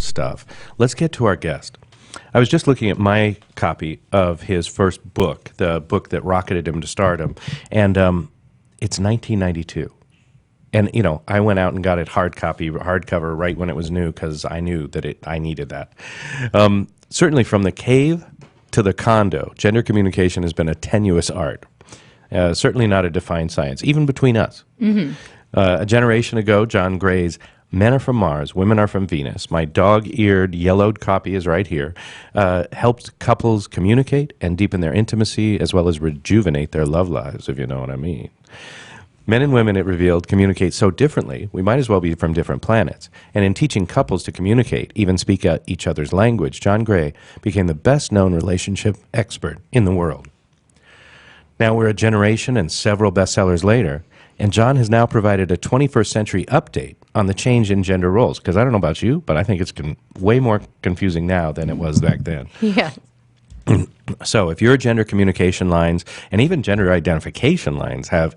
stuff, let's get to our guest. I was just looking at my copy of his first book, the book that rocketed him to stardom, and it's 1992. And, I went out and got it hardcover right when it was new because I knew that I needed that. Certainly from the cave to the condo, gender communication has been a tenuous art. Certainly not a defined science, even between us. Mm-hmm. A generation ago, John Gray's Men Are From Mars, Women Are From Venus, my dog-eared, yellowed copy is right here, helped couples communicate and deepen their intimacy as well as rejuvenate their love lives, if you know what I mean. Men and women, it revealed, communicate so differently, we might as well be from different planets. And in teaching couples to communicate, even speak out each other's language, John Gray became the best-known relationship expert in the world. Now we're a generation and several bestsellers later, and John has now provided a 21st century update on the change in gender roles. Because I don't know about you, but I think it's way more confusing now than it was back then. Yeah. So if your gender communication lines and even gender identification lines have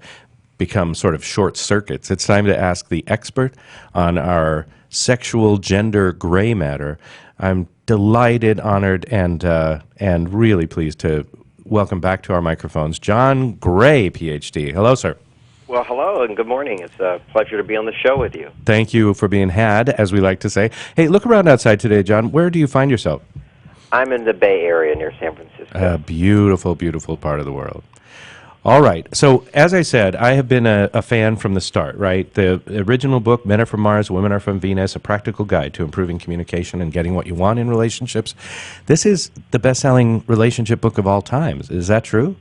become sort of short circuits, it's time to ask the expert on our sexual gender gray matter. I'm delighted, honored, and really pleased to welcome back to our microphones John Gray, PhD. Hello, sir. Well, hello and good morning. It's a pleasure to be on the show with you. Thank you for being had, as we like to say. Hey, look around outside today, John. Where do you find yourself? I'm in the Bay Area near San Francisco. A beautiful, beautiful part of the world. All right. So, as I said, I have been a fan from the start, right? The original book, Men Are From Mars, Women Are From Venus, a practical guide to improving communication and getting what you want in relationships. This is the best-selling relationship book of all times. Is that true?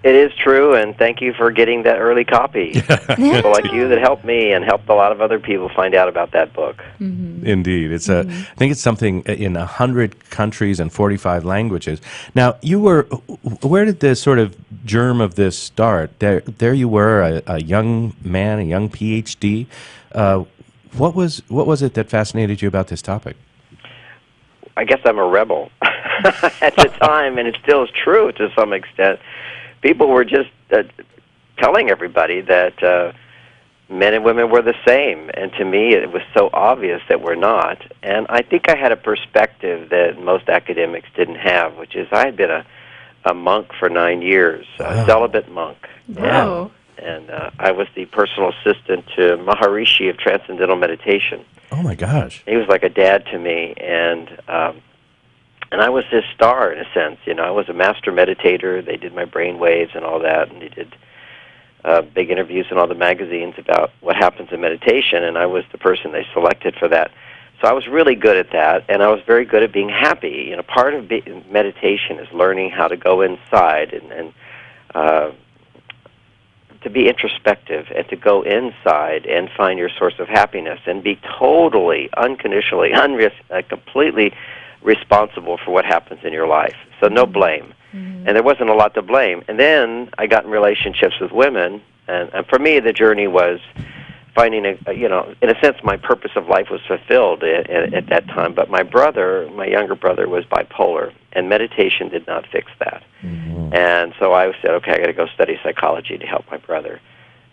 It is true, and thank you for getting that early copy. People like you that helped me and helped a lot of other people find out about that book. Mm-hmm. Indeed. It's I think it's something in 100 countries and 45 languages. Now, where did the sort of germ of this start? There you were, a young man, a young PhD. What was it that fascinated you about this topic? I guess I'm a rebel at the time, and it still is true to some extent. People were just telling everybody that men and women were the same, and to me it was so obvious that we're not. And I think I had a perspective that most academics didn't have, which is I had been a monk for 9 years, a celibate monk. Wow. And I was the personal assistant to Maharishi of Transcendental Meditation. Oh, my gosh. He was like a dad to me, and I was his star, in a sense. I was a master meditator. They did my brain waves and all that, and they did big interviews in all the magazines about what happens in meditation, and I was the person they selected for that. So I was really good at that, and I was very good at being happy. Part of meditation is learning how to go inside and to be introspective and to go inside and find your source of happiness and be totally, unconditionally, completely responsible for what happens in your life. So no blame. Mm-hmm. And there wasn't a lot to blame. And then I got in relationships with women, and for me the journey was finding in a sense my purpose of life was fulfilled at that time. But my younger brother was bipolar, and meditation did not fix that. Mm-hmm. And so I said, okay, I got to go study psychology to help my brother.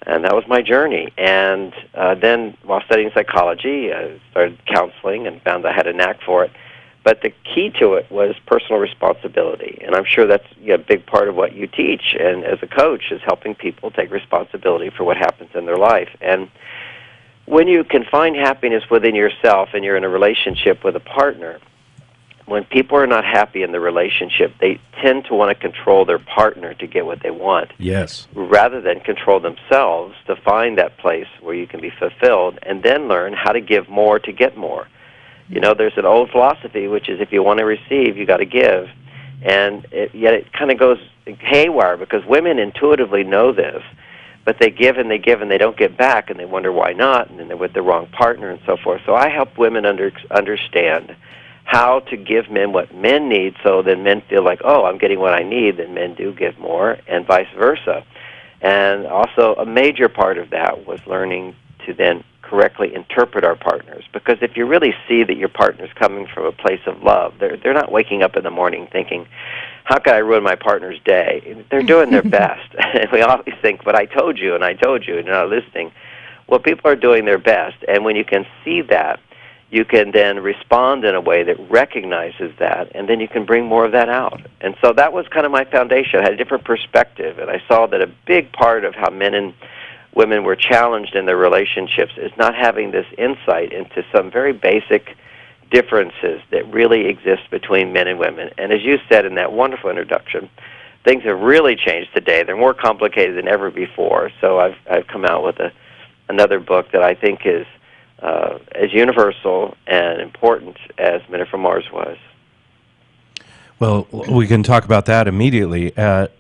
And that was my journey. And then while studying psychology, I started counseling and found I had a knack for it. But the key to it was personal responsibility, and I'm sure that's a big part of what you teach. And as a coach, is helping people take responsibility for what happens in their life. And when you can find happiness within yourself, and you're in a relationship with a partner, when people are not happy in the relationship, they tend to want to control their partner to get what they want. Yes. Rather than control themselves to find that place where you can be fulfilled, and then learn how to give more to get more. There's an old philosophy, which is if you want to receive, you got to give. And yet it kind of goes haywire because women intuitively know this, but they give and they give and they don't get back, and they wonder why not, and then they're with the wrong partner and so forth. So I help women understand how to give men what men need, so then men feel like, oh, I'm getting what I need, then men do give more, and vice versa. And also a major part of that was learning to then correctly interpret our partners, because if you really see that your partner's coming from a place of love, they're not waking up in the morning thinking, how can I ruin my partner's day? They're doing their best. And we always think, but I told you, and you're not listening. Well, people are doing their best, and when you can see that, you can then respond in a way that recognizes that, and then you can bring more of that out. And so that was kind of my foundation. I had a different perspective, and I saw that a big part of how men and women were challenged in their relationships is not having this insight into some very basic differences that really exist between men and women. And as you said in that wonderful introduction, things have really changed today. They're more complicated than ever before. So I've come out with another book that I think is as universal and important as Men Are From Mars was. Well, we can talk about that immediately. The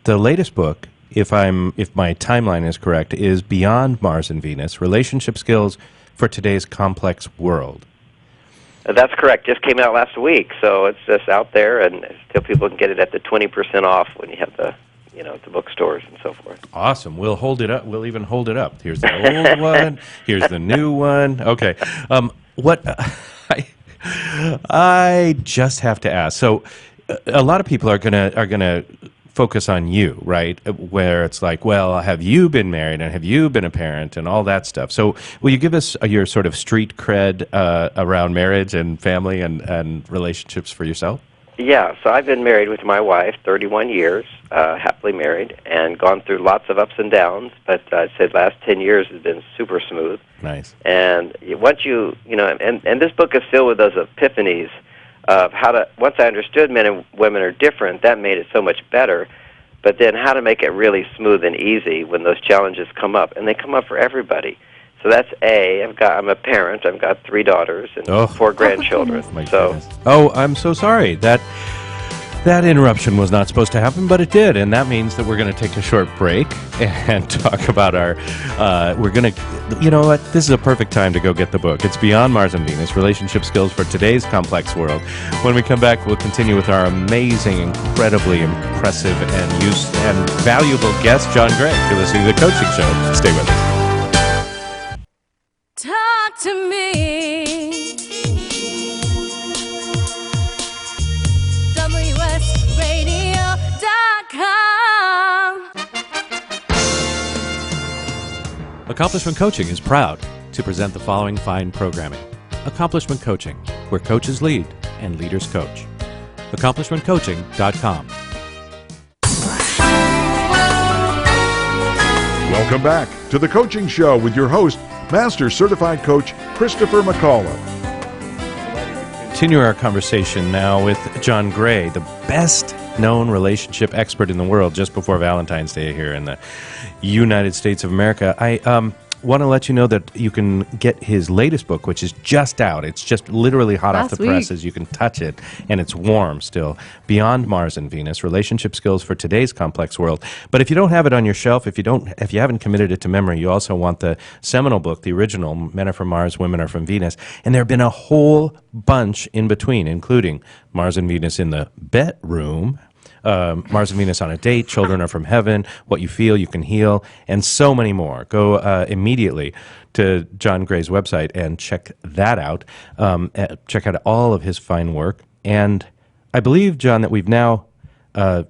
latest book, if my timeline is correct, is Beyond Mars and Venus: Relationship Skills for Today's Complex World. That's correct. Just came out last week, so it's just out there, and still people can get it at the 20% off when you have the bookstores and so forth. Awesome. We'll hold it up. We'll even hold it up. Here's the old one. Here's the new one. Okay. I just have to ask. So, a lot of people are gonna focus on you, right? Where it's like, well, have you been married and have you been a parent and all that stuff? So, will you give us your sort of street cred around marriage and family and relationships for yourself? Yeah, so I've been married with my wife 31 years, happily married, and gone through lots of ups and downs, but I'd say the last 10 years has been super smooth. Nice. And once and this book is filled with those epiphanies of once I understood men and women are different, that made it so much better, but then how to make it really smooth and easy when those challenges come up, and they come up for everybody. So that's I'm a parent. I've got 3 daughters and 4 grandchildren. I'm so sorry. That interruption was not supposed to happen, but it did, and that means that we're going to take a short break and talk about this is a perfect time to go get the book. It's Beyond Mars and Venus: Relationship Skills for Today's Complex World. When we come back, we'll continue with our amazing, incredibly impressive and valuable guest, John Gray. You're listening to The Coaching Show. Stay with us. Talk to me. WSRadio.com. Accomplishment Coaching is proud to present the following fine programming. Accomplishment Coaching, where coaches lead and leaders coach. AccomplishmentCoaching.com. Welcome back to The Coaching Show with your host, Master Certified Coach Christopher McCullough. Continue our conversation now with John Gray, the best-known relationship expert in the world, just before Valentine's Day here in the United States of America. I want to let you know that you can get his latest book, which is just out. It's just literally hot off the presses. You can touch it, and it's warm still. Beyond Mars and Venus: Relationship Skills for Today's Complex World. But if you don't have it on your shelf, if you haven't committed it to memory, you also want the seminal book, the original, Men Are From Mars, Women Are From Venus. And there have been a whole bunch in between, including Mars and Venus in the Bedroom, Mars and Venus on a Date, Children Are From Heaven, What You Feel, You Can Heal, and so many more. Go immediately to John Gray's website and check that out. Check out all of his fine work. And I believe, John, that we've now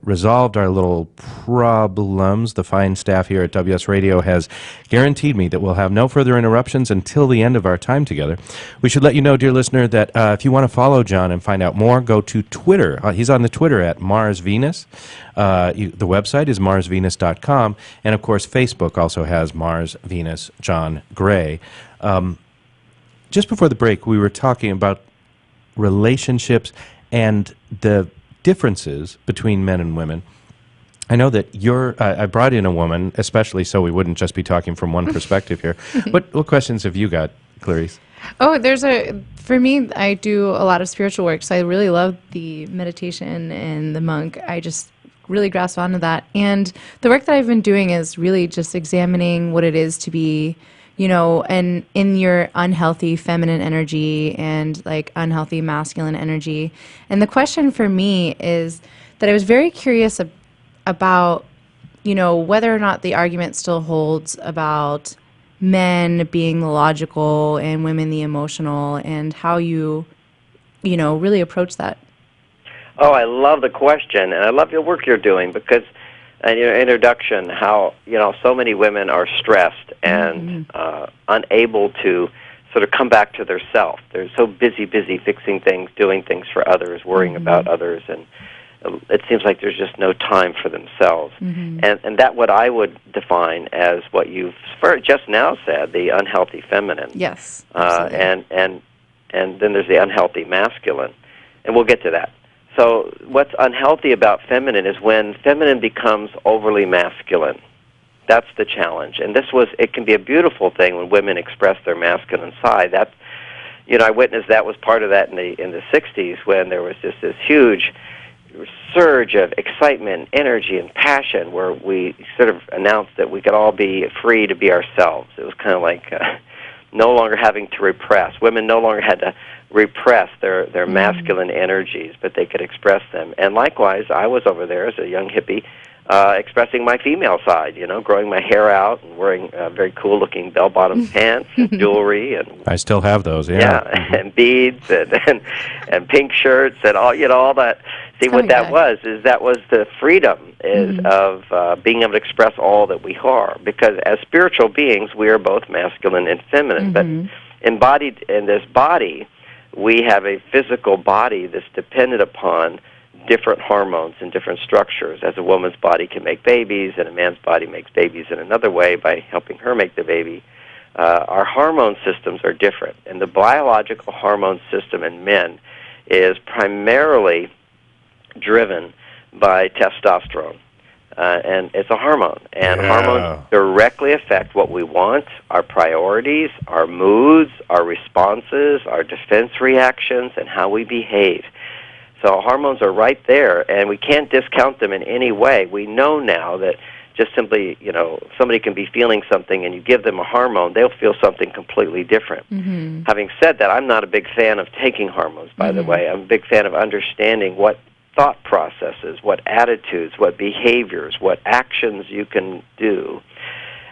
resolved our little problems. The fine staff here at WS Radio has guaranteed me that we'll have no further interruptions until the end of our time together. We should let you know, dear listener, that if you want to follow John and find out more, go to Twitter. He's on the Twitter at MarsVenus. The website is marsvenus.com. And, of course, Facebook also has Mars Venus John Gray. Just before the break, we were talking about relationships and the differences between men and women. I know that I brought in a woman, especially so we wouldn't just be talking from one perspective here. What questions have you got, Clarice? Oh, for me, I do a lot of spiritual work, so I really love the meditation and the monk. I just really grasp onto that. And the work that I've been doing is really just examining what it is to be, and in your unhealthy feminine energy and like unhealthy masculine energy. And the question for me is that I was very curious about, whether or not the argument still holds about men being the logical and women the emotional, and how you really approach that. Oh, I love the question, and I love your work you're doing, because in your introduction, how so many women are stressed and unable to sort of come back to their self. They're so busy fixing things, doing things for others, worrying about others, and it seems like there's just no time for themselves. And that what I would define as what you've just now said, the unhealthy feminine. Yes. And then there's the unhealthy masculine. And we'll get to that. So what's unhealthy about feminine is when feminine becomes overly masculine. That's the challenge. And it can be a beautiful thing when women express their masculine side. That, I witnessed that was part of that in the 60s when there was just this huge surge of excitement, energy, and passion where we sort of announced that we could all be free to be ourselves. It was kind of like no longer having to repress. Women no longer had to repress their masculine energies, but they could express them. And likewise, I was over there as a young hippie expressing my female side, growing my hair out and wearing very cool-looking bell-bottom pants and jewelry. And I still have those, and beads and pink shirts and all that. See, what that was the freedom of being able to express all that we are. Because as spiritual beings, we are both masculine and feminine. But embodied in this body, we have a physical body that's dependent upon different hormones and different structures. As a woman's body can make babies, and a man's body makes babies in another way by helping her make the baby. Our hormone systems are different. And the biological hormone system in men is primarily driven by testosterone. And it's a hormone. And hormones directly affect what we want, our priorities, our moods, our responses, our defense reactions, and how we behave. So hormones are right there, and we can't discount them in any way. We know now that just simply, somebody can be feeling something and you give them a hormone, they'll feel something completely different. Having said that, I'm not a big fan of taking hormones, by the way. I'm a big fan of understanding what thought processes, what attitudes, what behaviors, what actions you can do,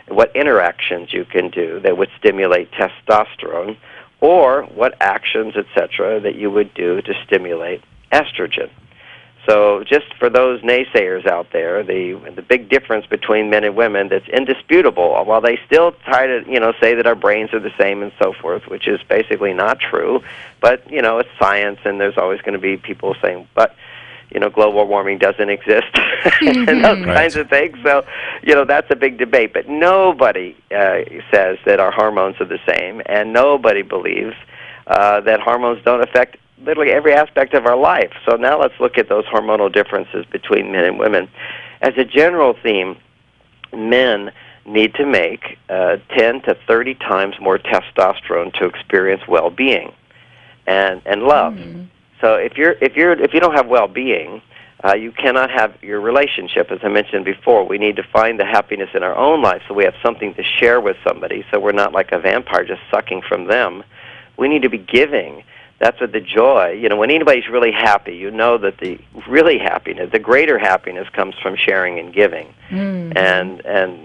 what interactions you can do that would stimulate testosterone, or what actions, etc., that you would do to stimulate estrogen. So just for those naysayers out there, the big difference between men and women that's indisputable, while they still try to, say that our brains are the same and so forth, which is basically not true, but, it's science, and there's always going to be people saying, but, global warming doesn't exist, and those kinds of things. So, that's a big debate. But nobody says that our hormones are the same, and nobody believes that hormones don't affect literally every aspect of our life. So now let's look at those hormonal differences between men and women. As a general theme, men need to make 10 to 30 times more testosterone to experience well-being and love. So if you don't have well-being, you cannot have your relationship. As I mentioned before, we need to find the happiness in our own life so we have something to share with somebody, so we're not like a vampire just sucking from them. We need to be giving. That's what the joy, when anybody's really happy, that the really happiness, the greater happiness comes from sharing and giving. And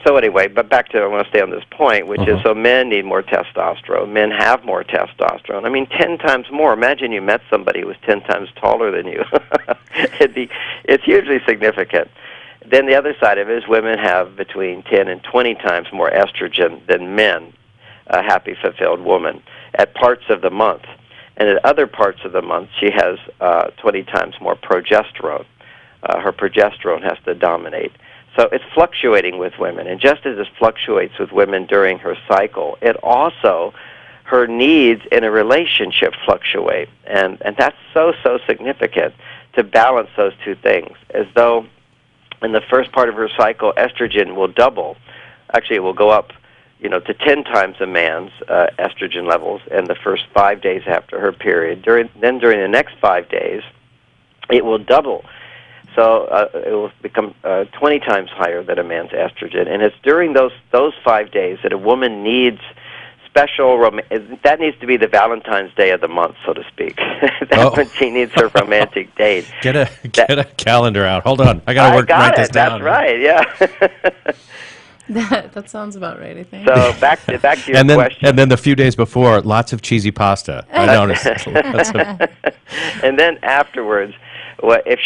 so anyway, but back to, I want to stay on this point, which is, so men need more testosterone. Men have more testosterone. I mean, 10 times more. Imagine you met somebody who was 10 times taller than you. It's hugely significant. Then the other side of it is women have between 10 and 20 times more estrogen than men, a happy, fulfilled woman, at parts of the month. And at other parts of the month, she has 20 times more progesterone. Her progesterone has to dominate. So it's fluctuating with women. And just as it fluctuates with women during her cycle, it also, her needs in a relationship fluctuate. And that's so significant to balance those two things. As though in the first part of her cycle, estrogen will double. Actually, it will go up to 10 times a man's estrogen levels in the first 5 days after her period. During the next 5 days, it will double. So it will become 20 times higher than a man's estrogen. And it's during those 5 days that a woman needs special that needs to be the Valentine's Day of the month, so to speak. That's when she needs her romantic date. Get a calendar out. Hold on. I got to write this down. That's right, yeah. That sounds about right, I think. So back to your question. And then the few days before, lots of cheesy pasta. I noticed. And then afterwards, if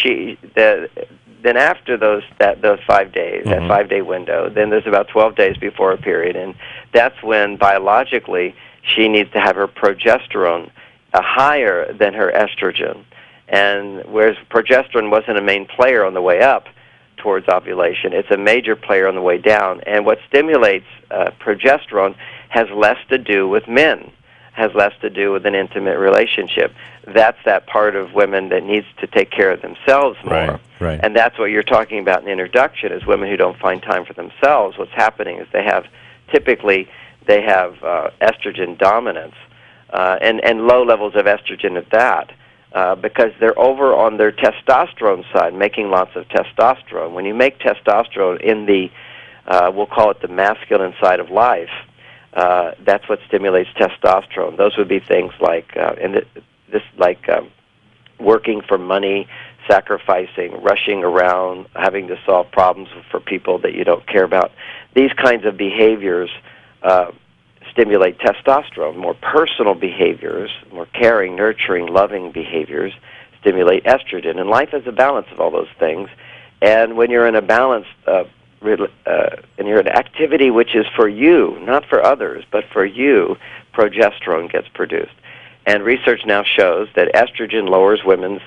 then after those 5 days, that 5-day window, then there's about 12 days before a period, and that's when biologically she needs to have her progesterone higher than her estrogen. And whereas progesterone wasn't a main player on the way up towards ovulation, it's a major player on the way down. And what stimulates progesterone has less to do with men, has less to do with an intimate relationship. That's that part of women that needs to take care of themselves more. Right. And that's what you're talking about in the introduction, is women who don't find time for themselves. What's happening is typically they have estrogen dominance and low levels of estrogen at that. Because they're over on their testosterone side, making lots of testosterone. When you make testosterone in the, we'll call it the masculine side of life, that's what stimulates testosterone. Those would be things like, working for money, sacrificing, rushing around, having to solve problems for people that you don't care about. These kinds of behaviors stimulate testosterone. More personal behaviors, more caring, nurturing, loving behaviors stimulate estrogen. And life is a balance of all those things. And when you're in a balance, and you're in an activity which is for you, not for others, but for you, progesterone gets produced. And research now shows that estrogen lowers women's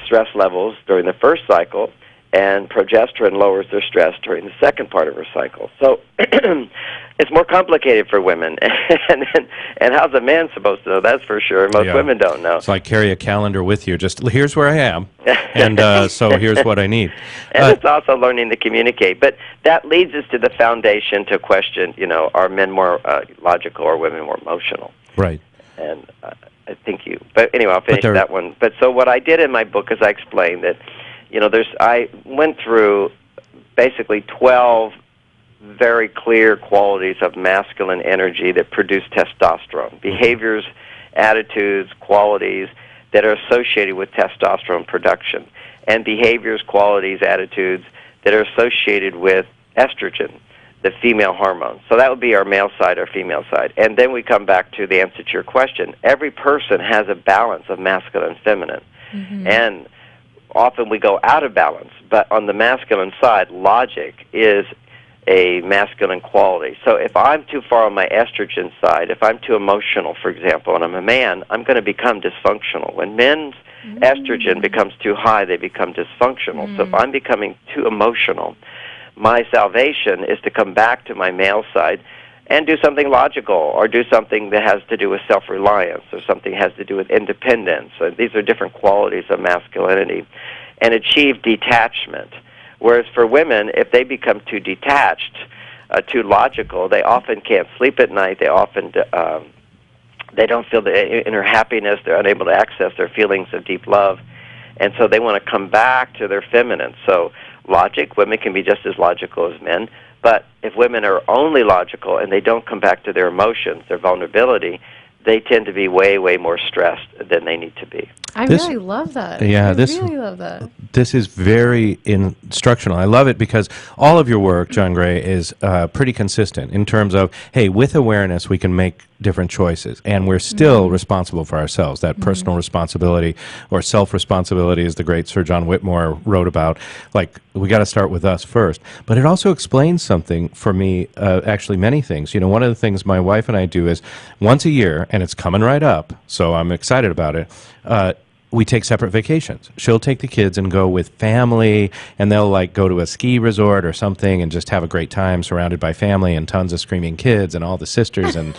stress levels during the first cycle, and progesterone lowers their stress during the second part of her cycle. So it's more complicated for women. and how's a man supposed to know? That's for sure. Most women don't know. So I carry a calendar with you. Just here's where I am, and so here's what I need. And it's also learning to communicate. But that leads us to the foundation to question, are men more logical or women more emotional? Right. And I think but anyway, I'll finish that one. But so what I did in my book is I explained that, I went through basically 12 very clear qualities of masculine energy that produce testosterone. Behaviors, attitudes, qualities that are associated with testosterone production. And behaviors, qualities, attitudes that are associated with estrogen, the female hormone. So that would be our male side, our female side. And then we come back to the answer to your question. Every person has a balance of masculine and feminine. Mm-hmm. And often we go out of balance, but on the masculine side, logic is a masculine quality. So if I'm too far on my estrogen side, if I'm too emotional, for example, and I'm a man, I'm going to become dysfunctional. When men's estrogen becomes too high, they become dysfunctional. So if I'm becoming too emotional, my salvation is to come back to my male side and do something logical, or do something that has to do with self-reliance, or something that has to do with independence. So these are different qualities of masculinity, and achieve detachment. Whereas for women, if they become too detached, too logical, they often can't sleep at night. They often they don't feel the inner happiness. They're unable to access their feelings of deep love, and so they want to come back to their feminine. So logic, women can be just as logical as men. But if women are only logical and they don't come back to their emotions, their vulnerability, they tend to be way, way more stressed than they need to be. I really love that. Yeah, I really love that. This is very instructional. I love it because all of your work, John Gray, is pretty consistent in terms of, hey, with awareness, we can make different choices, and we're still responsible for ourselves. That personal responsibility or self-responsibility, as the great Sir John Whitmore wrote about, like, we got to start with us first. But it also explains something for me, actually many things. One of the things my wife and I do is once a year, and it's coming right up, so I'm excited about it, we take separate vacations. She'll take the kids and go with family, and they'll go to a ski resort or something and just have a great time surrounded by family and tons of screaming kids and all the sisters and,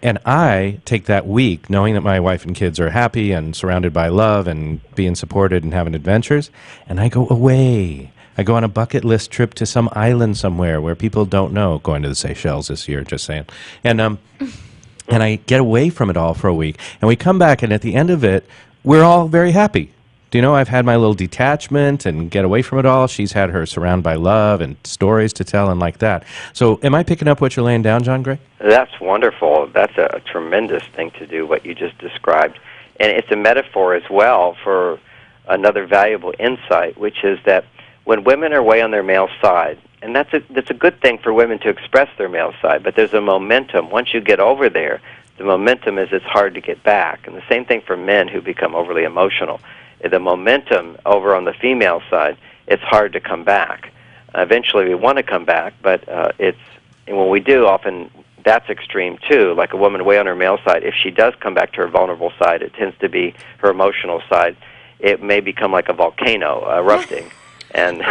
And I take that week knowing that my wife and kids are happy and surrounded by love and being supported and having adventures, and I go away. I go on a bucket list trip to some island somewhere where people don't know, going to the Seychelles this year, just saying. And I get away from it all for a week. And we come back, and at the end of it, we're all very happy. I've had my little detachment and get away from it all. She's had her surrounded by love and stories to tell and like that. So am I picking up what you're laying down, John Gray? That's wonderful. That's a tremendous thing to do, what you just described. And it's a metaphor as well for another valuable insight, which is that when women are way on their male side, and that's a good thing for women to express their male side, but there's a momentum. Once you get over there, the momentum is it's hard to get back. And the same thing for men who become overly emotional. the momentum over on the female side, it's hard to come back. Eventually we want to come back, but and when we do, often that's extreme too. Like a woman way on her male side, if she does come back to her vulnerable side, it tends to be her emotional side. It may become like a volcano erupting. And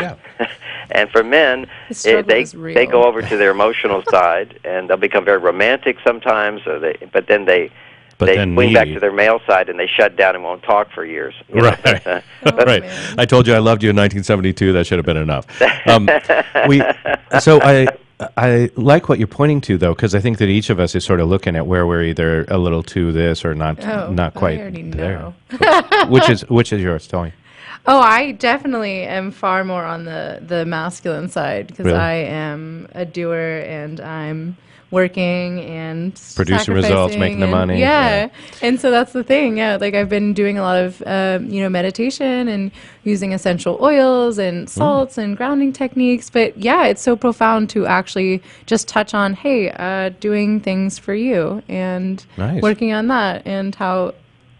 and for men, they go over to their emotional side, and they'll become very romantic sometimes, but then they swing back to their male side, and they shut down and won't talk for years. Right. Right. Man. I told you I loved you in 1972. That should have been enough. So I like what you're pointing to, though, because I think that each of us is sort of looking at where we're either a little to this or not quite I already there. know. Which is yours? Tell me. Oh, I definitely am far more on the masculine side because Really? I am a doer and I'm working and Producing results, sacrificing making the and- money. Yeah. And so that's the thing. Yeah, like I've been doing a lot of meditation and using essential oils and salts and grounding techniques. But yeah, it's so profound to actually just touch on, hey, doing things for you and Nice. working on that and how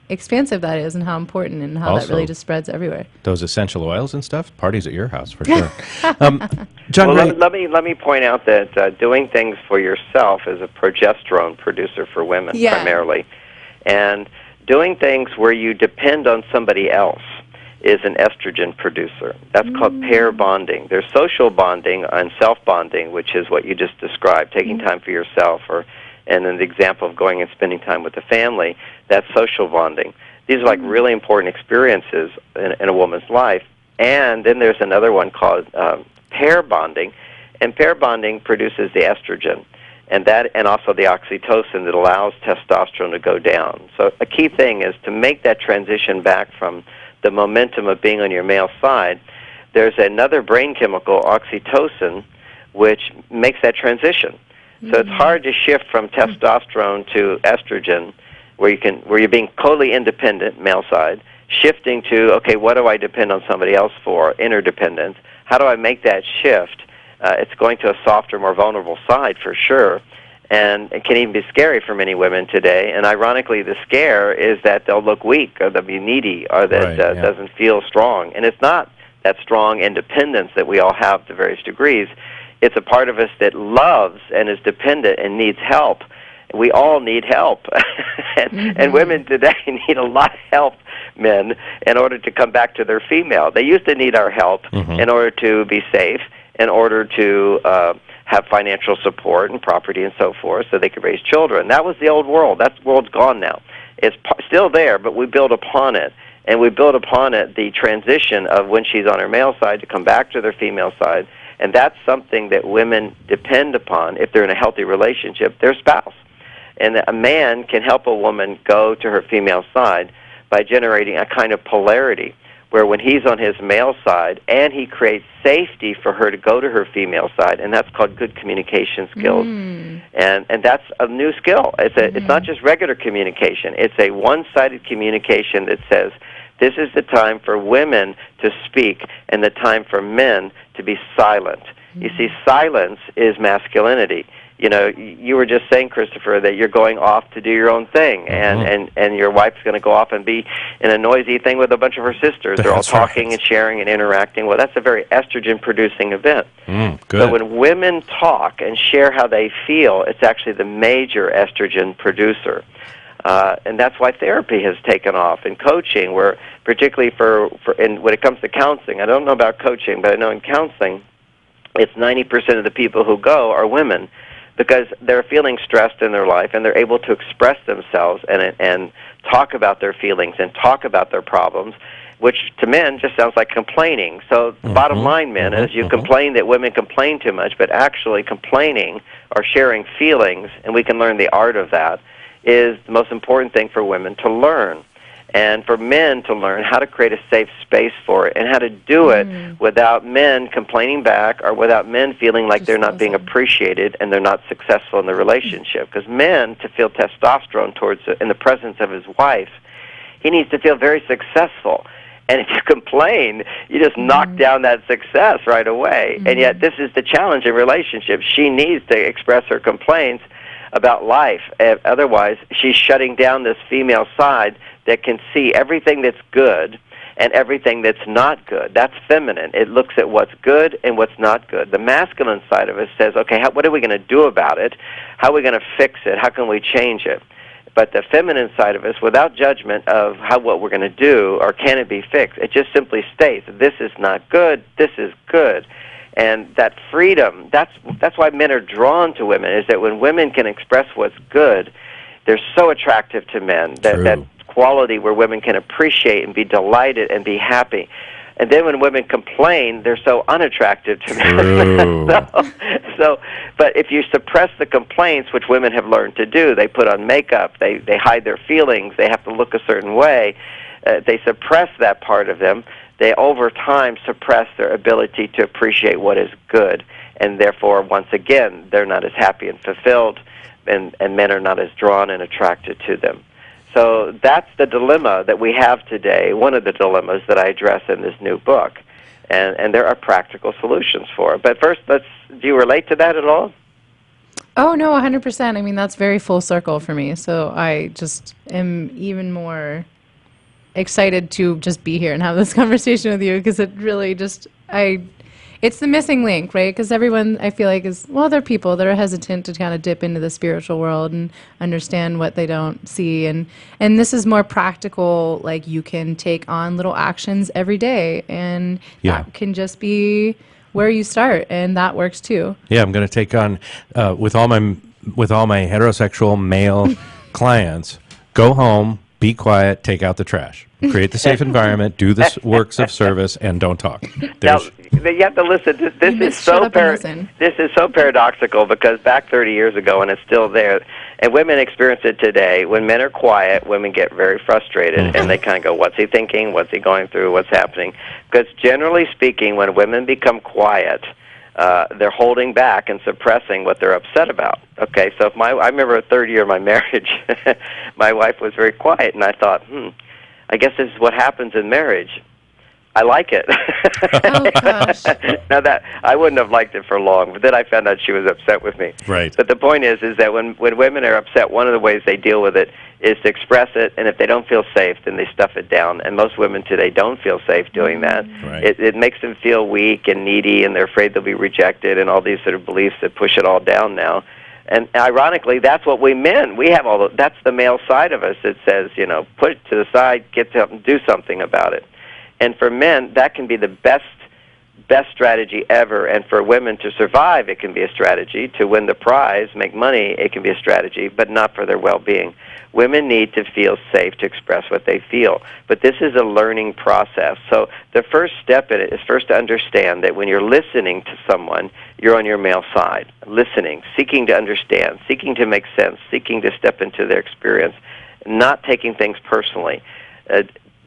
expansive that is and how important and how that Also- really just spreads everywhere. Those essential oils and stuff. Parties at your house for sure. John Well, Gray. let me point out that doing things for yourself is a progesterone producer for women primarily, and doing things where you depend on somebody else is an estrogen producer. That's called pair bonding. There's social bonding and self bonding, which is what you just described, taking time for yourself, and then the example of going and spending time with the family. That's social bonding. These are like really important experiences in a woman's life. And then there's another one called pair bonding, and pair bonding produces the estrogen, and also the oxytocin that allows testosterone to go down. So a key thing is to make that transition back from the momentum of being on your male side. There's another brain chemical, oxytocin, which makes that transition. So it's hard to shift from testosterone to estrogen, where you're being totally independent, male side, shifting to, okay, what do I depend on somebody else for, interdependence. How do I make that shift? It's going to a softer, more vulnerable side for sure, and it can even be scary for many women today. And ironically, the scare is that they'll look weak, or they'll be needy, or that doesn't feel strong. And it's not that strong independence that we all have to various degrees. It's a part of us that loves and is dependent and needs help. We all need help. And women today need a lot of help, men, in order to come back to their female. They used to need our help in order to be safe, in order to have financial support and property and so forth so they could raise children. That was the old world. That world's gone now. It's still there, but we build upon it. And we build upon it the transition of when she's on her male side to come back to their female side. And that's something that women depend upon if they're in a healthy relationship, their spouse. And a man can help a woman go to her female side by generating a kind of polarity where when he's on his male side and he creates safety for her to go to her female side, and that's called good communication skills. And that's a new skill. It's not just regular communication. It's a one-sided communication that says, this is the time for women to speak and the time for men to be silent. You see, silence is masculinity. You know, you were just saying, Christopher, that you're going off to do your own thing, and your wife's going to go off and be in a noisy thing with a bunch of her sisters. They're all talking and sharing and interacting. Well, that's a very estrogen-producing event. Good. So when women talk and share how they feel, it's actually the major estrogen producer. And that's why therapy has taken off, and coaching, where particularly and when it comes to counseling, I don't know about coaching, but I know in counseling, it's 90% of the people who go are women, because they're feeling stressed in their life and they're able to express themselves and talk about their feelings and talk about their problems, which to men just sounds like complaining. So the bottom line, men, is you complain that women complain too much, but actually complaining or sharing feelings, and we can learn the art of that, is the most important thing for women to learn. And for men to learn how to create a safe space for it and how to do it without men complaining back or without men feeling like they're not being appreciated and they're not successful in the relationship. Because men, to feel testosterone in the presence of his wife, he needs to feel very successful. And if you complain, you just knock down that success right away. And yet this is the challenge in relationships. She needs to express her complaints about life. Otherwise, she's shutting down this female side that can see everything that's good and everything that's not good. That's feminine. It looks at what's good and what's not good. The masculine side of us says, okay, what are we going to do about it? How are we going to fix it? How can we change it? But the feminine side of us, without judgment of what we're going to do or can it be fixed, it just simply states, this is not good, this is good. And that freedom, that's why men are drawn to women, is that when women can express what's good, they're so attractive to men. That quality where women can appreciate and be delighted and be happy. And then when women complain, they're so unattractive to men. But if you suppress the complaints, which women have learned to do, they put on makeup, they hide their feelings, they have to look a certain way, they suppress that part of them, they over time suppress their ability to appreciate what is good. And therefore, once again, they're not as happy and fulfilled, and men are not as drawn and attracted to them. So that's the dilemma that we have today, one of the dilemmas that I address in this new book. And there are practical solutions for it. But first, do you relate to that at all? Oh, no, 100%. I mean, that's very full circle for me. So I just am even more excited to just be here and have this conversation with you, because it really just, it's the missing link, right? Because everyone, I feel like, there are people that are hesitant to kind of dip into the spiritual world and understand what they don't see. And this is more practical, like you can take on little actions every day, and that can just be where you start, and that works too. Yeah, I'm going to take on, with all my heterosexual male clients, go home, be quiet, take out the trash. Create the safe environment, do the works of service, and don't talk. Now, you have to listen. This is so paradoxical, because back 30 years ago, and it's still there, and women experience it today. When men are quiet, women get very frustrated, and they kind of go, what's he thinking? What's he going through? What's happening? Because generally speaking, when women become quiet, they're holding back and suppressing what they're upset about. Okay, so I remember the third year of my marriage, my wife was very quiet, and I thought, I guess this is what happens in marriage. I like it. Oh, gosh. Now that I wouldn't have liked it for long, but then I found out she was upset with me. Right. But the point is that when women are upset, one of the ways they deal with it is to express it, and if they don't feel safe, then they stuff it down. And most women today don't feel safe doing that. Right. It makes them feel weak and needy, and they're afraid they'll be rejected, and all these sort of beliefs that push it all down now. And ironically, that's what we have that's the male side of us that says, put it to the side, get to do something about it. And for men, that can be the best strategy ever. And for women to survive, it can be a strategy. To win the prize, make money, it can be a strategy, but not for their well-being. Women need to feel safe to express what they feel. But this is a learning process. So the first step in it is first to understand that when you're listening to someone, you're on your male side, listening, seeking to understand, seeking to make sense, seeking to step into their experience, not taking things personally.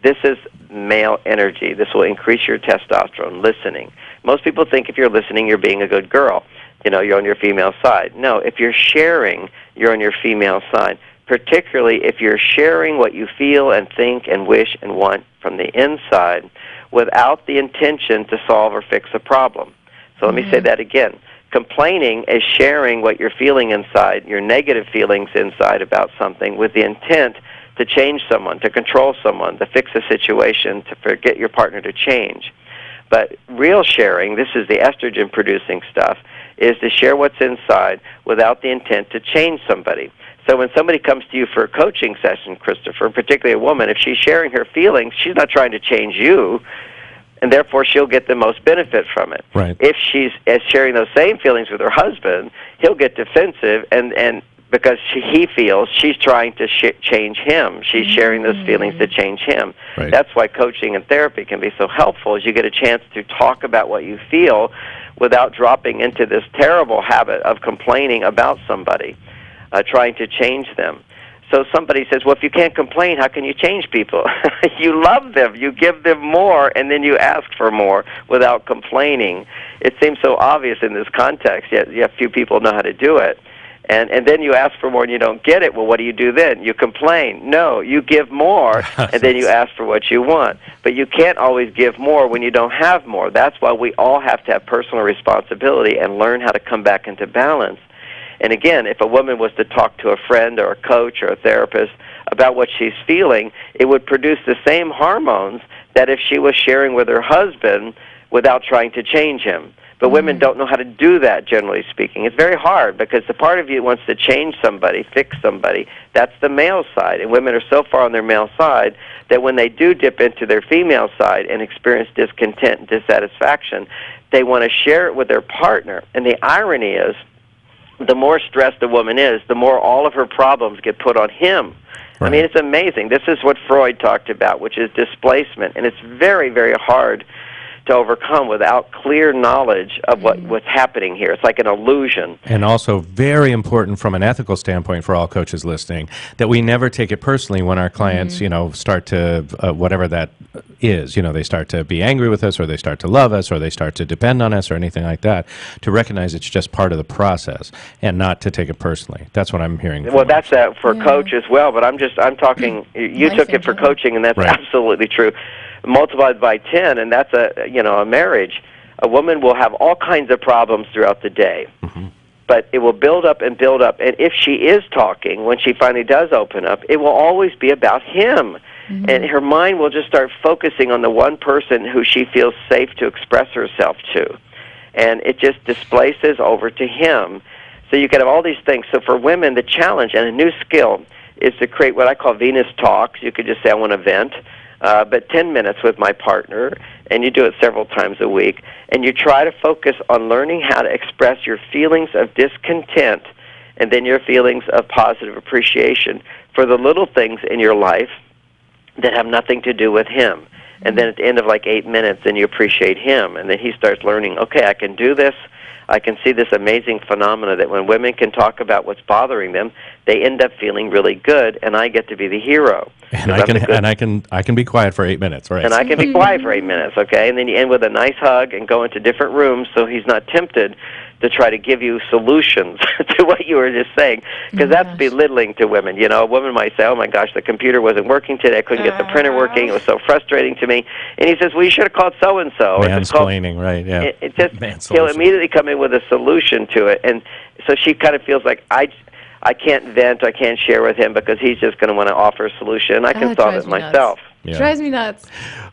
This is male energy. This will increase your testosterone, listening. Most people think if you're listening, you're being a good girl. You're on your female side. No, if you're sharing, you're on your female side, particularly if you're sharing what you feel and think and wish and want from the inside without the intention to solve or fix a problem. So let me say that again. Complaining is sharing what you're feeling inside, your negative feelings inside about something, with the intent to change someone, to control someone, to fix a situation, to get your partner to change. But real sharing, this is the estrogen-producing stuff, is to share what's inside without the intent to change somebody. So when somebody comes to you for a coaching session, Christopher, particularly a woman, if she's sharing her feelings, she's not trying to change you, and therefore she'll get the most benefit from it. Right. If she's sharing those same feelings with her husband, he'll get defensive, and because he feels she's trying to change him. She's sharing those feelings to change him. Right. That's why coaching and therapy can be so helpful, is you get a chance to talk about what you feel without dropping into this terrible habit of complaining about somebody, trying to change them. So somebody says, well, if you can't complain, how can you change people? You love them. You give them more, and then you ask for more without complaining. It seems so obvious in this context, yet few people know how to do it. And then you ask for more and you don't get it. Well, what do you do then? You complain. No, you give more, and then you ask for what you want. But you can't always give more when you don't have more. That's why we all have to have personal responsibility and learn how to come back into balance. And again, if a woman was to talk to a friend or a coach or a therapist about what she's feeling, it would produce the same hormones that if she was sharing with her husband without trying to change him. But women don't know how to do that, generally speaking. It's very hard because the part of you that wants to change somebody, fix somebody, that's the male side. And women are so far on their male side that when they do dip into their female side and experience discontent and dissatisfaction, they want to share it with their partner. And the irony is, the more stressed a woman is, the more all of her problems get put on him. Right. I mean, it's amazing. This is what Freud talked about, which is displacement. And it's very, very hard to overcome without clear knowledge of what's happening here. It's like an illusion. And also very important from an ethical standpoint for all coaches listening, that we never take it personally when our clients, start to, whatever that is, they start to be angry with us, or they start to love us, or they start to depend on us, or anything like that, to recognize it's just part of the process and not to take it personally. That's what I'm hearing. Well, that's for coach as well, but I'm talking, you took it for coaching, and that's right. Absolutely true. Multiplied by 10, and that's a marriage. A woman will have all kinds of problems throughout the day, but it will build up and build up. And if she is talking, when she finally does open up, it will always be about him. And her mind will just start focusing on the one person who she feels safe to express herself to. And it just displaces over to him. So you can have all these things. So for women, the challenge and a new skill is to create what I call Venus talks. You could just say, I want to vent. But 10 minutes with my partner, and you do it several times a week, and you try to focus on learning how to express your feelings of discontent and then your feelings of positive appreciation for the little things in your life that have nothing to do with him. And then at the end of like 8 minutes, then you appreciate him, and then he starts learning, okay, I can do this. I can see this amazing phenomena that when women can talk about what's bothering them, they end up feeling really good, and I get to be the hero. And I can be quiet for 8 minutes, right? And I can be quiet for 8 minutes, okay? And then you end with a nice hug and go into different rooms so he's not tempted to try to give you solutions to what you were just saying, because that's belittling to women. A woman might say, oh my gosh, the computer wasn't working today, I couldn't get the printer working, it was so frustrating to me. And he says, well, you should have called so-and-so. Mansplaining, right, yeah. He'll immediately come in with a solution to it. And so she kind of feels like, I can't vent, I can't share with him because he's just going to want to offer a solution. I can solve it myself. Yeah. Drives me nuts.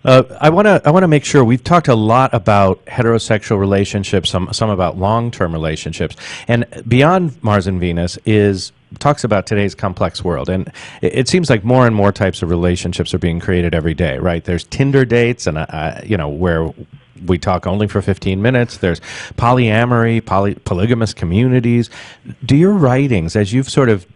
I want to make sure we've talked a lot about heterosexual relationships, some about long-term relationships, and Beyond Mars and Venus talks about today's complex world, and it seems like more and more types of relationships are being created every day. Right? There's Tinder dates, and where we talk only for 15 minutes. There's polyamory, polygamous communities. Do your writings, as you've sort of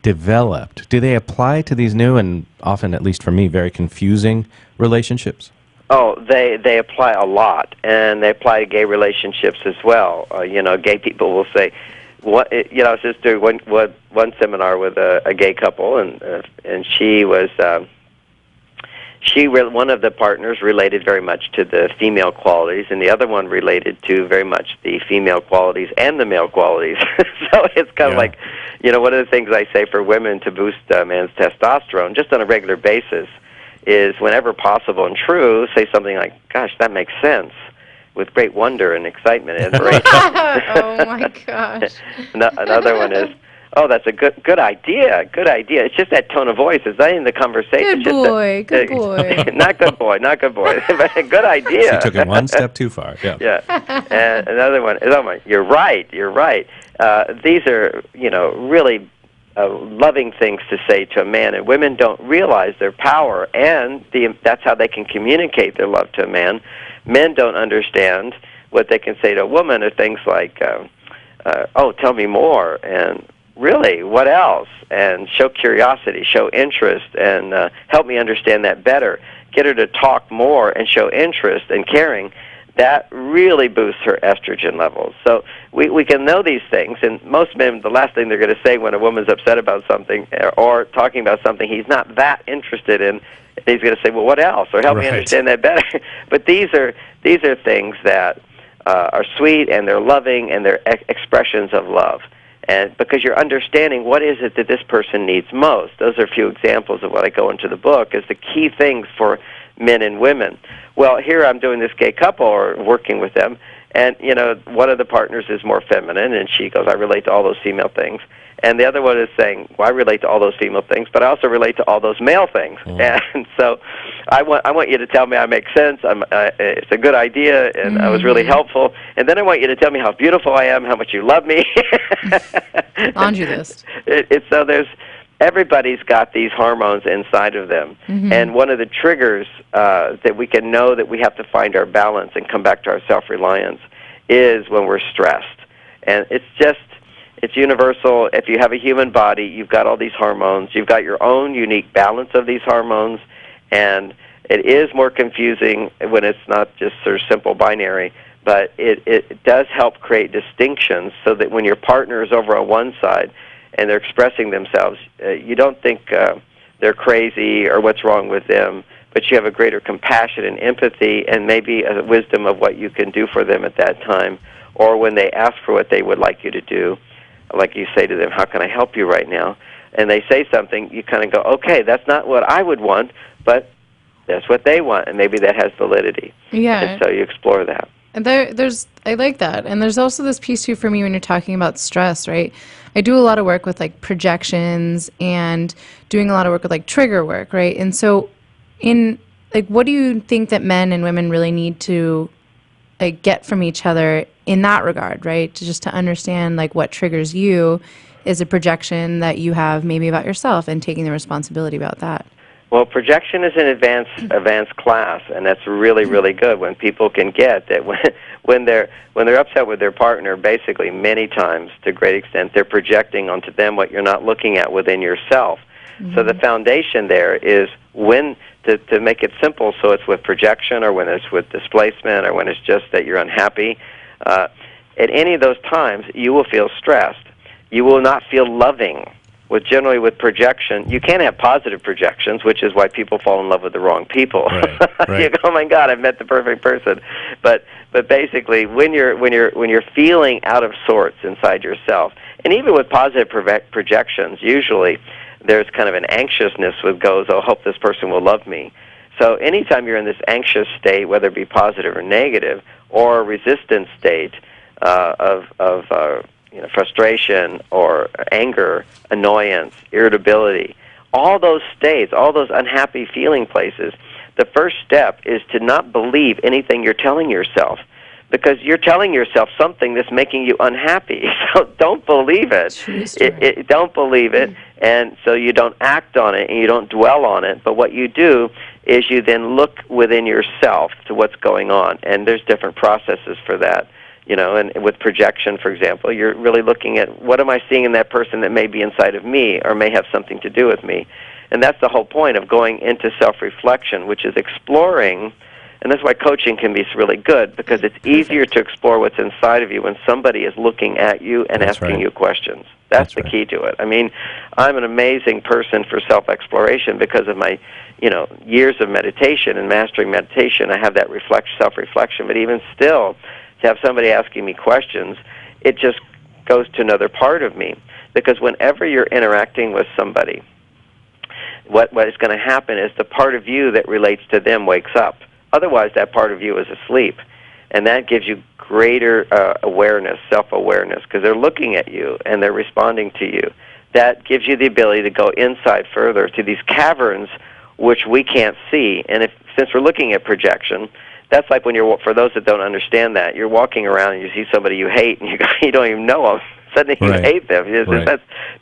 developed, do they apply to these new and often, at least for me, very confusing relationships? Oh, they apply a lot, and they apply to gay relationships as well. Gay people will say, I was just doing one seminar with a gay couple, and she was. One of the partners related very much to the female qualities, and the other one related to very much the female qualities and the male qualities. So it's kind of like, one of the things I say for women to boost a man's testosterone, just on a regular basis, is whenever possible and true, say something like, gosh, that makes sense, with great wonder and excitement and admiration. Oh, my gosh. Another one is, oh, that's a good idea. Good idea. It's just that tone of voice. It's not in the conversation. Good boy. Good boy. Not good boy. Not good boy. But good idea. She took it one step too far. Yeah. Yeah. And another one is, oh my, you're right. You're right. These are, really loving things to say to a man, and women don't realize their power, and that's how they can communicate their love to a man. Men don't understand what they can say to a woman are things like, oh, tell me more, and really, what else? And show curiosity, show interest, and help me understand that better. Get her to talk more and show interest and caring. That really boosts her estrogen levels. So we can know these things, and most men, the last thing they're going to say when a woman's upset about something or talking about something he's not that interested in, he's going to say, well, what else? Or help me understand that better. But these are things that are sweet, and they're loving, and they're expressions of love. And because you're understanding what is it that this person needs most. Those are a few examples of what I go into the book as the key things for men and women. Well, here I'm doing this gay couple or working with them, and, one of the partners is more feminine, and she goes, I relate to all those female things. And the other one is saying, well, I relate to all those female things, but I also relate to all those male things. And so I want you to tell me I make sense. It's a good idea, and I was really helpful. And then I want you to tell me how beautiful I am, how much you love me. Laundry list. So everybody's got these hormones inside of them. And one of the triggers that we can know that we have to find our balance and come back to our self-reliance is when we're stressed. And it's universal. If you have a human body, you've got all these hormones. You've got your own unique balance of these hormones, and it is more confusing when it's not just sort of simple binary, but it does help create distinctions so that when your partner is over on one side and they're expressing themselves, you don't think they're crazy or what's wrong with them, but you have a greater compassion and empathy and maybe a wisdom of what you can do for them at that time. Or when they ask for what they would like you to do, like you say to them, how can I help you right now? And they say something, you kind of go, okay, that's not what I would want, but that's what they want, and maybe that has validity. Yeah. And so you explore that. And I like that. And there's also this piece too for me when you're talking about stress, right? I do a lot of work with like projections and doing a lot of work with like trigger work, right? And so what do you think that men and women really need to like get from each other in that regard, right? Just to understand like what triggers you is a projection that you have maybe about yourself and taking the responsibility about that. Well, projection is an advanced class, and that's really, really good when people can get that when they're upset with their partner, basically many times to a great extent they're projecting onto them what you're not looking at within yourself. So the foundation there is when to make it simple, so it's with projection or when it's with displacement or when it's just that you're unhappy. At any of those times, you will feel stressed. You will not feel loving. Generally with projection, you can't have positive projections, which is why people fall in love with the wrong people. Right. You go, oh my God, I've met the perfect person. But basically, when you're feeling out of sorts inside yourself, and even with positive projections, usually there's kind of an anxiousness that goes, oh, I hope this person will love me. So anytime you're in this anxious state, whether it be positive or negative, or a resistant state of frustration or anger, annoyance, irritability, all those states, all those unhappy feeling places, the first step is to not believe anything you're telling yourself, because you're telling yourself something that's making you unhappy. So don't believe it. Don't believe it, and so you don't act on it and you don't dwell on it. But what you do is you then look within yourself to what's going on, and there's different processes for that. And with projection, for example, you're really looking at what am I seeing in that person that may be inside of me or may have something to do with me. And that's the whole point of going into self-reflection, which is exploring. And that's why coaching can be really good, because it's easier to explore what's inside of you when somebody is looking at you and asking you questions. That's the key to it. I mean, I'm an amazing person for self-exploration because of my, years of meditation and mastering meditation. I have that self-reflection, but even still, to have somebody asking me questions, it just goes to another part of me. Because whenever you're interacting with somebody, what is going to happen is the part of you that relates to them wakes up. Otherwise, that part of you is asleep. And that gives you greater awareness, self-awareness, because they're looking at you and they're responding to you. That gives you the ability to go inside further to these caverns which we can't see. And since we're looking at projection, that's like when for those that don't understand that, you're walking around and you see somebody you hate and you don't even know them. Suddenly you hate them.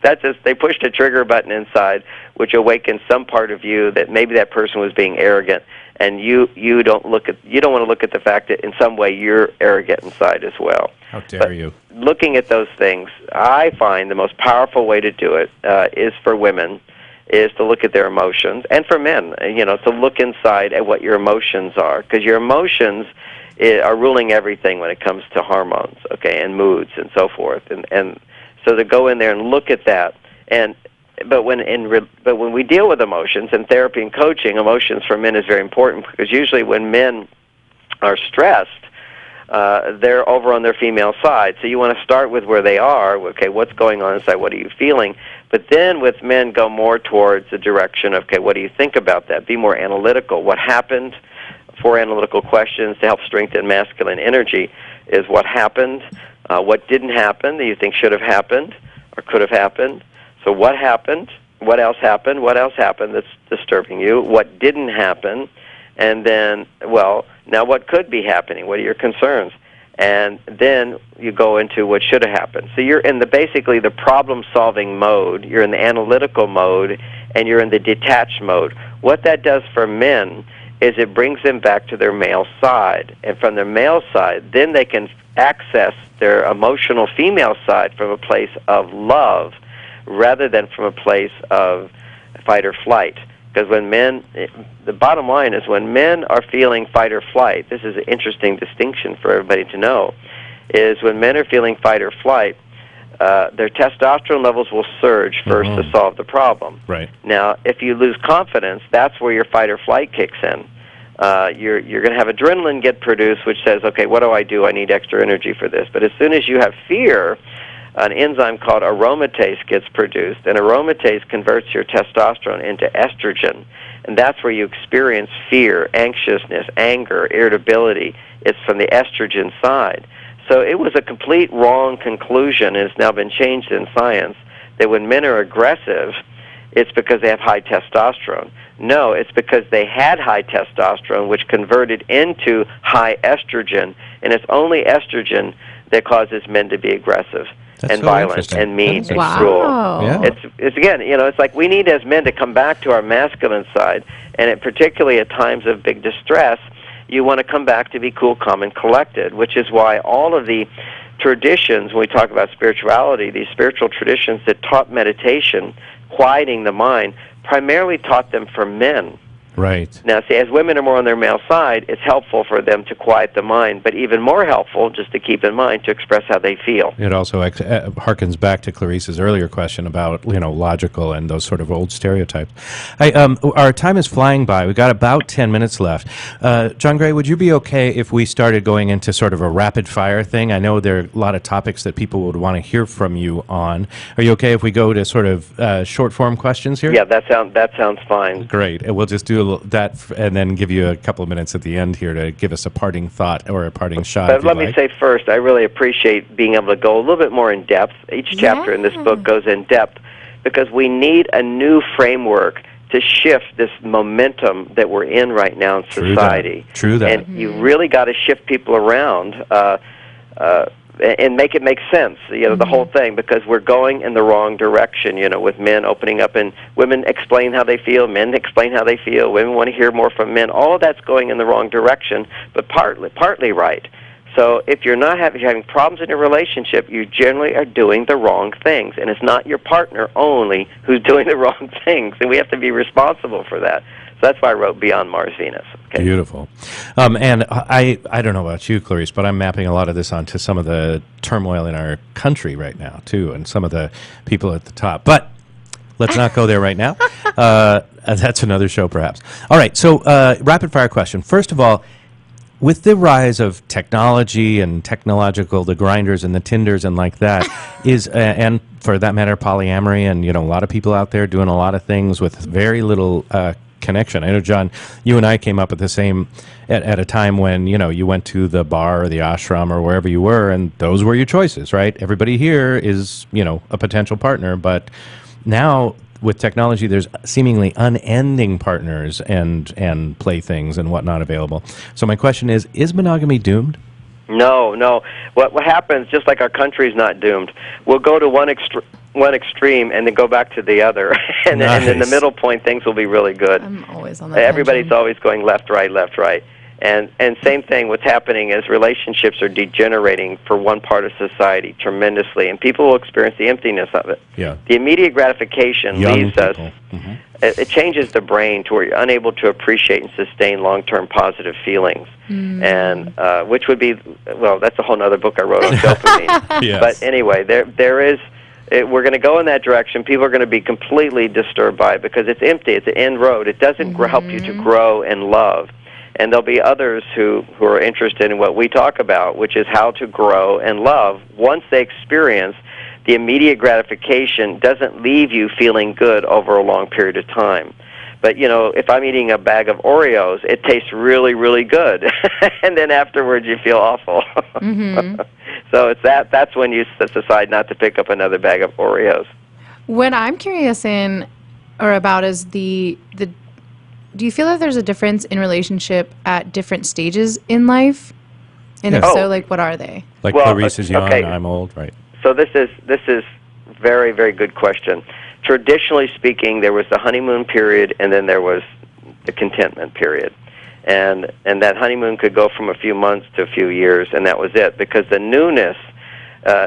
That's just, they pushed a trigger button inside, which awakens some part of you that maybe that person was being arrogant, and you don't want to look at the fact that in some way you're arrogant inside as well. How dare you? Looking at those things, I find the most powerful way to do it is for women, is to look at their emotions, and for men, to look inside at what your emotions are, because your emotions are ruling everything when it comes to hormones, and moods and so forth, and so to go in there and look at that, but when we deal with emotions in therapy and coaching, emotions for men is very important, because usually when men are stressed, they're over on their female side. So you want to start with where they are. Okay, what's going on inside? What are you feeling? But then with men, go more towards the direction of, okay, what do you think about that? Be more analytical. What happened? 4 analytical questions to help strengthen masculine energy is what happened, what didn't happen that you think should have happened or could have happened. So what happened? what else happened? What else happened that's disturbing you? What didn't happen? And then, well, now what could be happening? What are your concerns? And then you go into what should have happened. So you're in basically the problem-solving mode, you're in the analytical mode, and you're in the detached mode. What that does for men is it brings them back to their male side. And from their male side, then they can access their emotional female side from a place of love rather than from a place of fight or flight. Because when men, the bottom line is when men are feeling fight or flight, this is an interesting distinction for everybody to know, is when men are feeling fight or flight, their testosterone levels will surge first to solve the problem. Right. Now, if you lose confidence, that's where your fight or flight kicks in. You're going to have adrenaline get produced, which says, okay, what do? I need extra energy for this. But as soon as you have fear, an enzyme called aromatase gets produced, and aromatase converts your testosterone into estrogen, and that's where you experience fear, anxiousness, anger, irritability. It's from the estrogen side. So it was a complete wrong conclusion, and it's now been changed in science, that when men are aggressive, it's because they have high testosterone. No, it's because they had high testosterone, which converted into high estrogen, and it's only estrogen that causes men to be aggressive. That's And so violent interesting. and mean That is and Wow. cruel. Yeah. It's again, it's like we need as men to come back to our masculine side, and particularly at times of big distress, you want to come back to be cool, calm, and collected, which is why all of the traditions, when we talk about spirituality, these spiritual traditions that taught meditation, quieting the mind, primarily taught them for men. Right. Now, see, as women are more on their male side, it's helpful for them to quiet the mind, but even more helpful, just to keep in mind, to express how they feel. It also harkens back to Clarice's earlier question about logical and those sort of old stereotypes. Our time is flying by. We've got about 10 minutes left. John Gray, would you be okay if we started going into sort of a rapid fire thing? I know there are a lot of topics that people would want to hear from you on. Are you okay if we go to sort of short form questions here? Yeah, that sounds fine. Great. And we'll just do that and then give you a couple of minutes at the end here to give us a parting thought or a parting shot. But let me say first, I really appreciate being able to go a little bit more in depth. Each chapter in this book goes in depth because we need a new framework to shift this momentum that we're in right now in society. True that. And you really got to shift people around and make it make sense, the whole thing, because we're going in the wrong direction, with men opening up and women explain how they feel, men explain how they feel, women want to hear more from men. All of that's going in the wrong direction, but partly right. So if you're having problems in your relationship, you generally are doing the wrong things, and it's not your partner only who's doing the wrong things, and we have to be responsible for that. So that's why I wrote Beyond Mars, Venus. Okay. Beautiful. And I don't know about you, Clarice, but I'm mapping a lot of this onto some of the turmoil in our country right now, too, and some of the people at the top. But let's not go there right now. That's another show, perhaps. All right, so rapid fire question. First of all, with the rise of technology and the grinders and the Tinders and like that, and for that matter, polyamory, and a lot of people out there doing a lot of things with very little connection. I know, John, you and I came up at the same at a time when you went to the bar or the ashram or wherever you were, and those were your choices, right? Everybody here is a potential partner, but now with technology, there's seemingly unending partners and playthings and whatnot available. So my question is monogamy doomed? No. What happens, just like our country's not doomed, we'll go to one extreme and then go back to the other. and in the middle point, things will be really good. I'm always on that. Everybody's tangent. always going left, right. And same thing, what's happening is relationships are degenerating for one part of society tremendously, and people will experience the emptiness of it. Yeah. The immediate gratification Young leaves us. people. Mm-hmm. It changes the brain to where you're unable to appreciate and sustain long-term positive feelings, and which would be, well, that's a whole other book I wrote on dopamine. Yes. But anyway, there is. We're going to go in that direction. People are going to be completely disturbed by it because it's empty. It's an end road. It doesn't help you to grow and love. And there'll be others who are interested in what we talk about, which is how to grow and love. Once they experience the immediate gratification doesn't leave you feeling good over a long period of time. But, if I'm eating a bag of Oreos, it tastes really, really good. And then afterwards you feel awful. So it's that's when you decide not to pick up another bag of Oreos. What I'm curious in, or about is the. Do you feel that there's a difference in relationship at different stages in life? And if Yes. so, like, what are they? Like Well, Clarice is young, okay. I'm old, right? So this is very, very good question. Traditionally speaking, there was the honeymoon period, and then there was the contentment period. And that honeymoon could go from a few months to a few years, and that was it. Because the newness,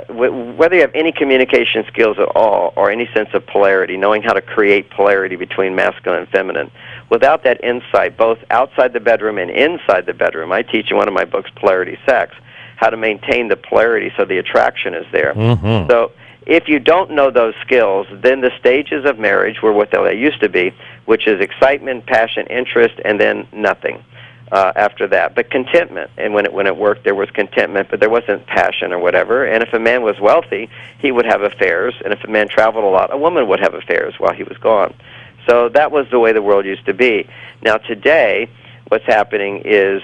whether you have any communication skills at all or any sense of polarity, knowing how to create polarity between masculine and feminine, without that insight, both outside the bedroom and inside the bedroom, I teach in one of my books, Polarity Sex, how to maintain the polarity so the attraction is there. Mm-hmm. So if you don't know those skills, then the stages of marriage were what they used to be, which is excitement, passion, interest, and then nothing after that. But contentment, and when it worked, there was contentment, but there wasn't passion or whatever. And if a man was wealthy, he would have affairs, and if a man traveled a lot, a woman would have affairs while he was gone. So that was the way the world used to be. Now today, what's happening is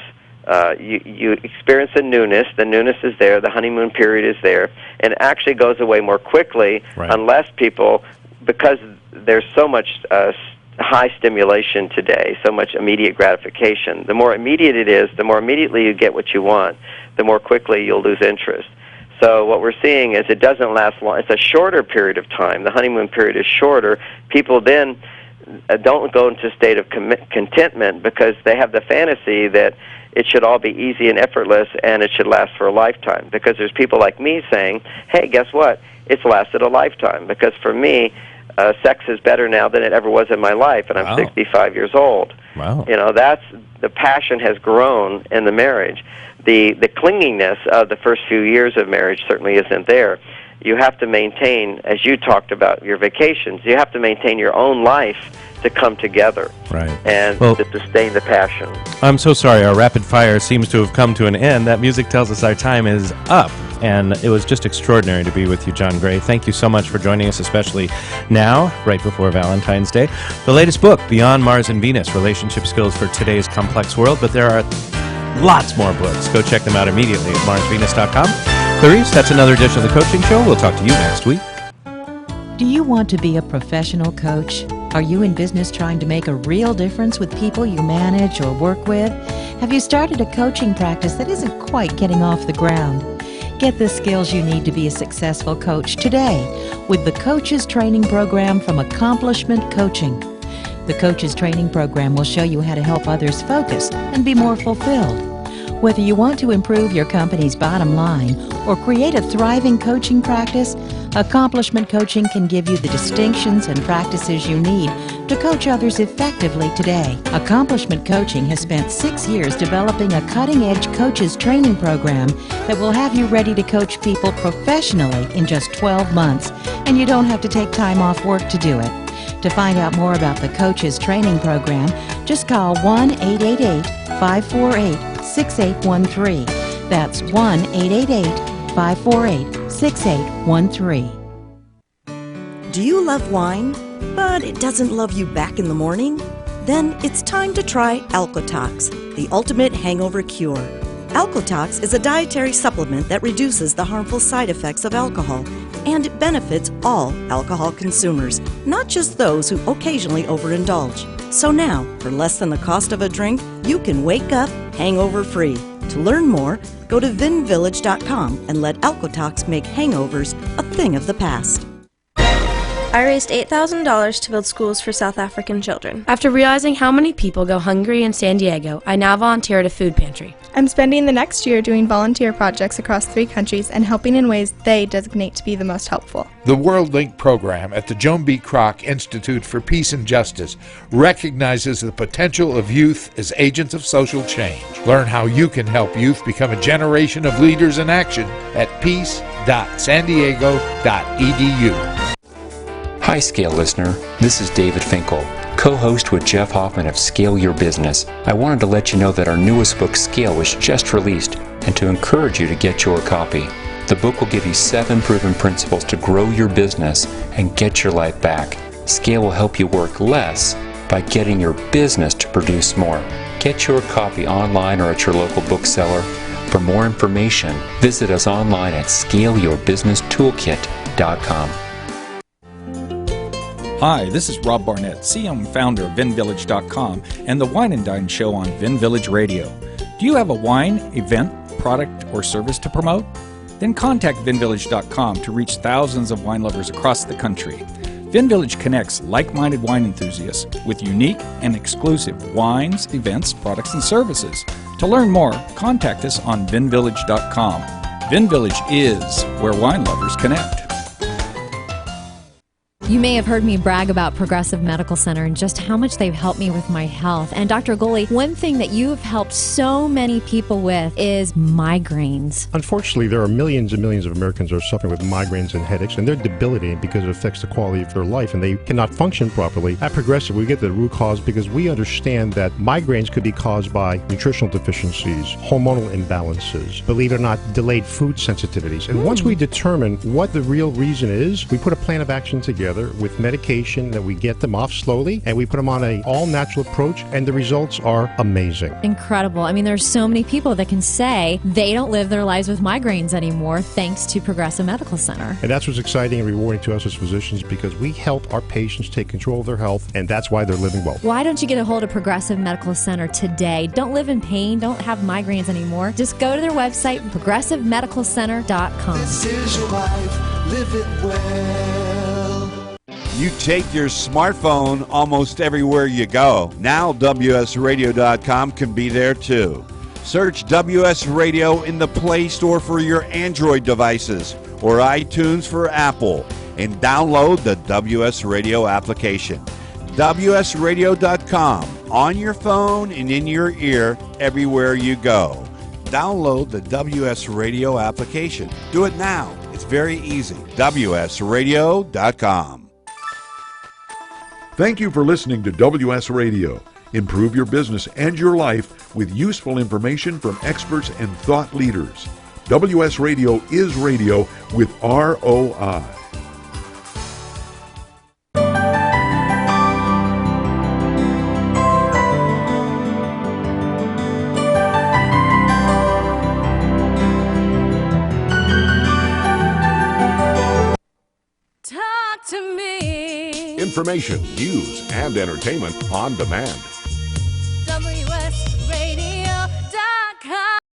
you experience a newness. The newness is there. The honeymoon period is there, and it actually goes away more quickly Right. unless people, because there's so much high stimulation today, so much immediate gratification. The more immediate it is, the more immediately you get what you want, the more quickly you'll lose interest. So what we're seeing is it doesn't last long. It's a shorter period of time. The honeymoon period is shorter. People then don't go into a state of contentment because they have the fantasy that it should all be easy and effortless and it should last for a lifetime. Because there's people like me saying, hey, guess what? It's lasted a lifetime. Because for me, sex is better now than it ever was in my life, and I'm Wow. 65 years old. Wow. You know, that's the passion has grown in the marriage. The clinginess of the first few years of marriage certainly isn't there. You have to maintain, as you talked about your vacations, you have to maintain your own life to come together Right. and Well- to sustain the passion. I'm so sorry. Our rapid fire seems to have come to an end. That music tells us our time is up. And it was just extraordinary to be with you, John Gray. Thank you so much for joining us, especially now, right before Valentine's Day. The latest book, Beyond Mars and Venus, Relationship Skills for Today's Complex World. But there are lots more books. Go check them out immediately at marsvenus.com. Clarice, that's another edition of The Coaching Show. We'll talk to you next week. Do you want to be a professional coach? Are you in business trying to make a real difference with people you manage or work with? Have you started a coaching practice that isn't quite getting off the ground? Get the skills you need to be a successful coach today with the Coaches Training Program from Accomplishment Coaching. The Coaches Training Program will show you how to help others focus and be more fulfilled. Whether you want to improve your company's bottom line or create a thriving coaching practice, Accomplishment Coaching can give you the distinctions and practices you need to coach others effectively today. Accomplishment Coaching has spent 6 years developing a cutting-edge coaches training program that will have you ready to coach people professionally in just 12 months, and you don't have to take time off work to do it. To find out more about the Coaches Training Program, just call 1-888-548-6813. That's 1-888-548-6813. Do you love wine, but it doesn't love you back in the morning? Then it's time to try Alcotox, the ultimate hangover cure. Alcotox is a dietary supplement that reduces the harmful side effects of alcohol, and it benefits all alcohol consumers, not just those who occasionally overindulge. So now, for less than the cost of a drink, you can wake up hangover-free. To learn more, go to vinvillage.com and let Alcotox make hangovers a thing of the past. I raised $8,000 to build schools for South African children. After realizing how many people go hungry in San Diego, I now volunteer at a food pantry. I'm spending the next year doing volunteer projects across 3 countries and helping in ways they designate to be the most helpful. The World Link program at the Joan B. Kroc Institute for Peace and Justice recognizes the potential of youth as agents of social change. Learn how you can help youth become a generation of leaders in action at peace.sandiego.edu. Hi, Scale listener. This is David Finkel, co-host with Jeff Hoffman of Scale Your Business. I wanted to let you know that our newest book, Scale, was just released and to encourage you to get your copy. The book will give you 7 proven principles to grow your business and get your life back. Scale will help you work less by getting your business to produce more. Get your copy online or at your local bookseller. For more information, visit us online at scaleyourbusinesstoolkit.com. Hi, this is Rob Barnett, CEO and founder of VinVillage.com and the Wine and Dine Show on Vin Village Radio. Do you have a wine, event, product, or service to promote? Then contact VinVillage.com to reach thousands of wine lovers across the country. VinVillage connects like-minded wine enthusiasts with unique and exclusive wines, events, products, and services. To learn more, contact us on VinVillage.com. VinVillage is where wine lovers connect. You may have heard me brag about Progressive Medical Center and just how much they've helped me with my health. And Dr. Goley, one thing that you've helped so many people with is migraines. Unfortunately, there are millions and millions of Americans who are suffering with migraines and headaches, and they're debilitating because it affects the quality of their life, and they cannot function properly. At Progressive, we get the root cause because we understand that migraines could be caused by nutritional deficiencies, hormonal imbalances, believe it or not, delayed food sensitivities. And once we determine what the real reason is, we put a plan of action together with medication that we get them off slowly, and we put them on an all-natural approach, and the results are amazing. Incredible. I mean, there's so many people that can say they don't live their lives with migraines anymore thanks to Progressive Medical Center. And that's what's exciting and rewarding to us as physicians, because we help our patients take control of their health, and that's why they're living well. Why don't you get a hold of Progressive Medical Center today? Don't live in pain. Don't have migraines anymore. Just go to their website, progressivemedicalcenter.com. This is your life. Live it well. You take your smartphone almost everywhere you go. Now WSRadio.com can be there too. Search WS Radio in the Play Store for your Android devices or iTunes for Apple, and download the WS Radio application. WSRadio.com, on your phone and in your ear everywhere you go. Download the WS Radio application. Do it now. It's very easy. WSRadio.com. Thank you for listening to WS Radio. Improve your business and your life with useful information from experts and thought leaders. WS Radio is radio with ROI. Talk to me. Information, news, and entertainment on demand.